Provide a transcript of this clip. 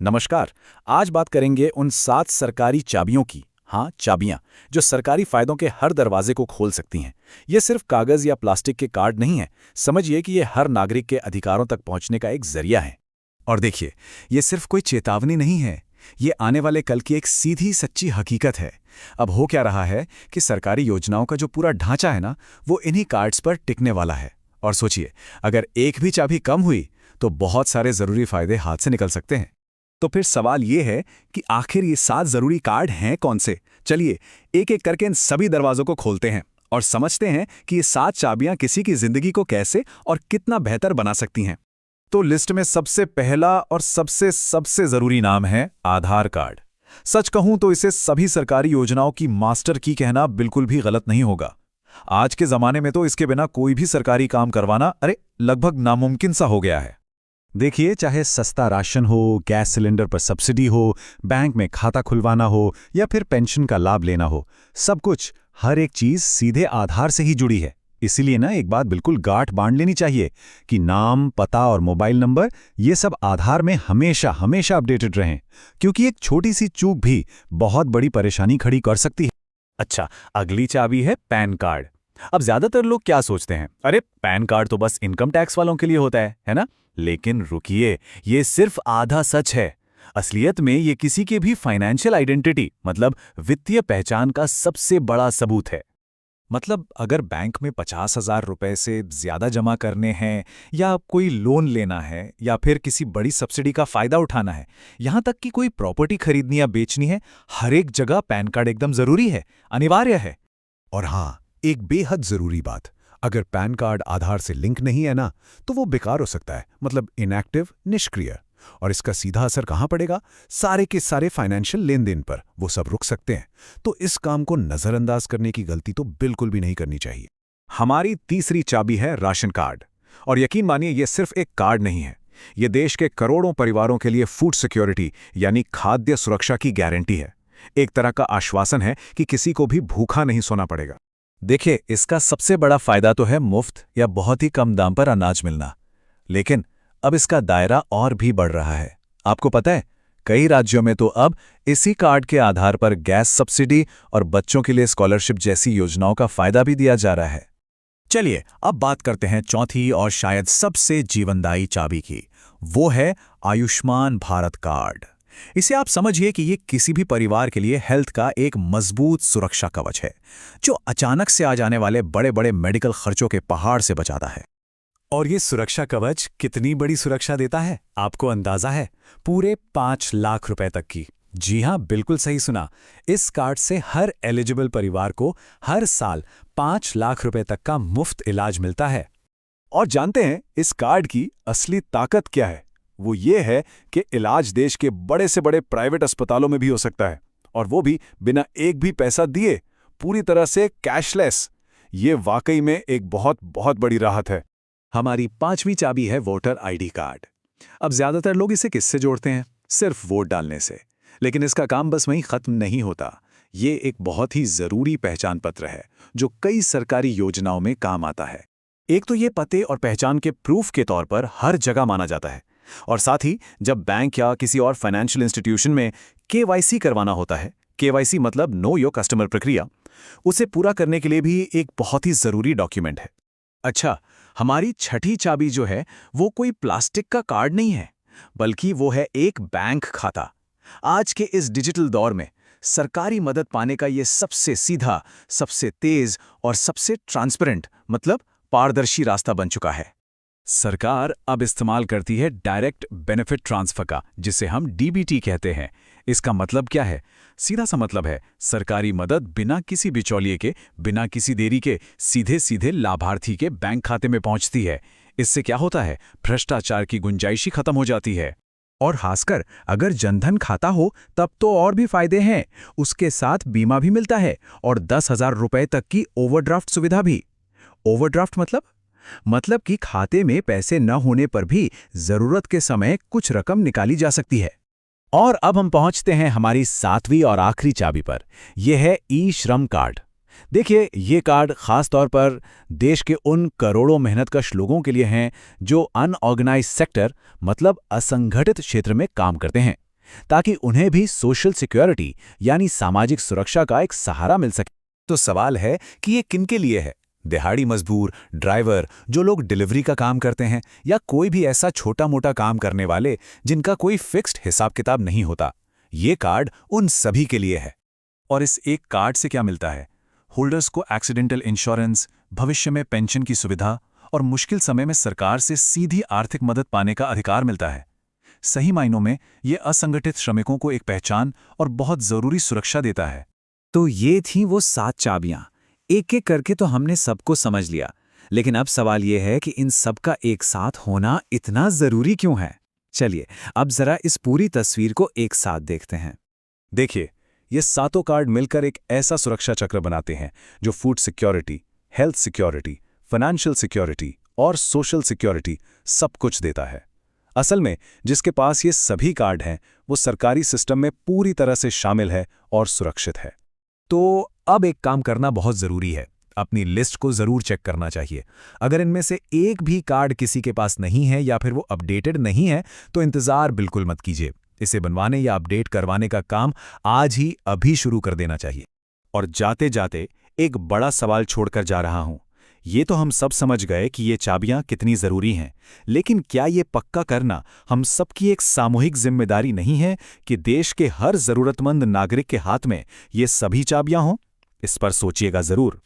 नमस्कार। आज बात करेंगे उन 7 सरकारी चाबियों की। हाँ, चाबियां जो सरकारी फायदों के हर दरवाजे को खोल सकती हैं। ये सिर्फ कागज या प्लास्टिक के कार्ड नहीं है, समझिए कि ये हर नागरिक के अधिकारों तक पहुंचने का एक जरिया है। और देखिए, ये सिर्फ कोई चेतावनी नहीं है, ये आने वाले कल की एक सीधी सच्ची हकीकत है। अब हो क्या रहा है कि सरकारी योजनाओं का जो पूरा ढांचा है ना, वो इन्हीं कार्ड्स पर टिकने वाला है। और सोचिए, अगर एक भी चाबी कम हुई तो बहुत सारे जरूरी फायदे हाथ से निकल सकते हैं। तो फिर सवाल ये है कि आखिर ये 7 जरूरी कार्ड हैं कौन से? चलिए एक एक करके इन सभी दरवाजों को खोलते हैं और समझते हैं कि ये 7 चाबियां किसी की जिंदगी को कैसे और कितना बेहतर बना सकती हैं। तो लिस्ट में सबसे पहला और सबसे जरूरी नाम है आधार कार्ड। सच कहूं तो इसे सभी सरकारी योजनाओं की मास्टर की कहना बिल्कुल भी गलत नहीं होगा। आज के जमाने में तो इसके बिना कोई भी सरकारी काम करवाना लगभग नामुमकिन सा हो गया है। देखिए, चाहे सस्ता राशन हो, गैस सिलेंडर पर सब्सिडी हो, बैंक में खाता खुलवाना हो या फिर पेंशन का लाभ लेना हो, सब कुछ, हर एक चीज सीधे आधार से ही जुड़ी है। इसीलिए ना एक बात बिल्कुल गांठ बांध लेनी चाहिए कि नाम, पता और मोबाइल नंबर ये सब आधार में हमेशा हमेशा अपडेटेड रहें, क्योंकि एक छोटी सी चूक भी बहुत बड़ी परेशानी खड़ी कर सकती है। अच्छा, अगली चाबी है पैन कार्ड। अब ज्यादातर लोग क्या सोचते हैं, अरे पैन कार्ड तो बस इनकम टैक्स वालों के लिए होता है ना? लेकिन रुकिए, ये सिर्फ आधा सच है। असलियत में ये किसी के भी फाइनेंशियल आइडेंटिटी मतलब वित्तीय पहचान का सबसे बड़ा सबूत है। मतलब अगर बैंक में 50,000 रुपए से ज्यादा जमा करने हैं, या कोई लोन लेना है, या फिर किसी बड़ी सब्सिडी का फायदा उठाना है, यहां तक कि कोई प्रॉपर्टी खरीदनी या बेचनी है, हर एक जगह पैन कार्ड एकदम जरूरी है, अनिवार्य है। और हाँ, एक बेहद जरूरी बात, अगर पैन कार्ड आधार से लिंक नहीं है ना, तो वो बेकार हो सकता है, मतलब इनएक्टिव, निष्क्रिय। और इसका सीधा असर कहां पड़ेगा? सारे के सारे फाइनेंशियल लेन देन पर, वो सब रुक सकते हैं। तो इस काम को नजरअंदाज करने की गलती तो बिल्कुल भी नहीं करनी चाहिए। हमारी तीसरी चाबी है राशन कार्ड। और यकीन मानिए, ये सिर्फ एक कार्ड नहीं है, ये देश के करोड़ों परिवारों के लिए फूड सिक्योरिटी यानी खाद्य सुरक्षा की गारंटी है। एक तरह का आश्वासन है कि किसी को भी भूखा नहीं सोना पड़ेगा। देखिए, इसका सबसे बड़ा फायदा तो है मुफ्त या बहुत ही कम दाम पर अनाज मिलना। लेकिन अब इसका दायरा और भी बढ़ रहा है। आपको पता है, कई राज्यों में तो अब इसी कार्ड के आधार पर गैस सब्सिडी और बच्चों के लिए स्कॉलरशिप जैसी योजनाओं का फायदा भी दिया जा रहा है। चलिए अब बात करते हैं चौथी और शायद सबसे जीवनदायी चाबी की। वो है आयुष्मान भारत कार्ड। इसे आप समझिए कि ये किसी भी परिवार के लिए हेल्थ का एक मजबूत सुरक्षा कवच है, जो अचानक से आ जाने वाले बड़े बड़े मेडिकल खर्चों के पहाड़ से बचाता है। और ये सुरक्षा कवच कितनी बड़ी सुरक्षा देता है, आपको अंदाजा है? पूरे 5 लाख रुपए तक की। जी हां, बिल्कुल सही सुना। इस कार्ड से हर एलिजिबल परिवार को हर साल 5 लाख रुपए तक का मुफ्त इलाज मिलता है। और जानते हैं इस कार्ड की असली ताकत क्या है? वो ये है कि इलाज देश के बड़े से बड़े प्राइवेट अस्पतालों में भी हो सकता है, और वो भी बिना एक भी पैसा दिए, पूरी तरह से कैशलेस। ये वाकई में एक बहुत बहुत बड़ी राहत है। हमारी 5वीं चाबी है वोटर आईडी कार्ड। अब ज्यादातर लोग इसे किससे जोड़ते हैं? सिर्फ वोट डालने से। लेकिन इसका काम बस वहीं खत्म नहीं होता। ये एक बहुत ही जरूरी पहचान पत्र है, जो कई सरकारी योजनाओं में काम आता है। एक तो ये पते और पहचान के प्रूफ के तौर पर हर जगह माना जाता है, और साथ ही जब बैंक या किसी और फाइनेंशियल इंस्टीट्यूशन में केवाईसी करवाना होता है, केवाईसी मतलब नो योर कस्टमर प्रक्रिया, उसे पूरा करने के लिए भी एक बहुत ही जरूरी डॉक्यूमेंट है। अच्छा, हमारी छठी चाबी जो है वो कोई प्लास्टिक का कार्ड नहीं है, बल्कि वो है एक बैंक खाता। आज के इस डिजिटल दौर में सरकारी मदद पाने का ये सबसे सीधा, सबसे तेज और सबसे ट्रांसपेरेंट मतलब पारदर्शी रास्ता बन चुका है। सरकार अब इस्तेमाल करती है डायरेक्ट बेनिफिट ट्रांसफर का, जिसे हम डीबीटी कहते हैं। इसका मतलब क्या है? सीधा सा मतलब है सरकारी मदद बिना किसी बिचौलिए के, बिना किसी देरी के सीधे सीधे लाभार्थी के बैंक खाते में पहुंचती है। इससे क्या होता है? भ्रष्टाचार की गुंजाइश ही खत्म हो जाती है। और खासकर अगर जनधन खाता हो तब तो और भी फायदे हैं। उसके साथ बीमा भी मिलता है और 10,000 रुपए तक की ओवरड्राफ्ट सुविधा भी। ओवरड्राफ्ट मतलब कि खाते में पैसे न होने पर भी जरूरत के समय कुछ रकम निकाली जा सकती है। और अब हम पहुंचते हैं हमारी 7वीं और आखिरी चाबी पर। यह है ई श्रम कार्ड। देखिए, ये कार्ड खास तौर पर देश के उन करोड़ों मेहनतकश लोगों के लिए हैं जो अनऑर्गेनाइज्ड सेक्टर मतलब असंगठित क्षेत्र में काम करते हैं। ताकि उन्हें भी सोशल सिक्योरिटी यानी सामाजिक सुरक्षा का एक सहारा मिल सके। तो सवाल है कि ये किनके लिए है? दिहाड़ी मजदूर, ड्राइवर, जो लोग डिलीवरी का काम करते हैं, या कोई भी ऐसा छोटा मोटा काम करने वाले जिनका कोई फिक्स्ड हिसाब किताब नहीं होता। ये कार्ड उन सभी के लिए है। और इस एक कार्ड से क्या मिलता है? होल्डर्स को एक्सीडेंटल इंश्योरेंस, भविष्य में पेंशन की सुविधा और मुश्किल समय में सरकार से सीधी आर्थिक मदद पाने का अधिकार मिलता है। सही मायनों में ये असंगठित श्रमिकों को एक पहचान और बहुत जरूरी सुरक्षा देता है। तो ये थी वो 7 चाबियां। एक एक करके तो हमने सबको समझ लिया, लेकिन अब सवाल ये है कि इन सब का एक साथ होना इतना जरूरी क्यों है? चलिए अब जरा इस पूरी तस्वीर को एक साथ देखते हैं। देखिए, ये सातों कार्ड मिलकर एक ऐसा सुरक्षा चक्र बनाते हैं जो food security, health security, financial security और सोशल सिक्योरिटी सब कुछ देता है। असल में जिसके पास ये सभी कार्ड हैं, वो सरकारी सिस्टम में पूरी तरह से शामिल है और सुरक्षित है। तो अब एक काम करना बहुत ज़रूरी है। अपनी लिस्ट को ज़रूर चेक करना चाहिए। अगर इनमें से एक भी कार्ड किसी के पास नहीं है या फिर वो अपडेटेड नहीं है, तो इंतज़ार बिल्कुल मत कीजिए। इसे बनवाने या अपडेट करवाने का काम आज ही अभी शुरू कर देना चाहिए। और जाते जाते एक बड़ा सवाल छोड़कर जा रहा हूं। ये तो हम सब समझ गए कि ये चाबियां कितनी ज़रूरी हैं, लेकिन क्या ये पक्का करना हम सबकी एक सामूहिक जिम्मेदारी नहीं है कि देश के हर ज़रूरतमंद नागरिक के हाथ में ये सभी चाबियां हों? इस पर सोचिएगा ज़रूर।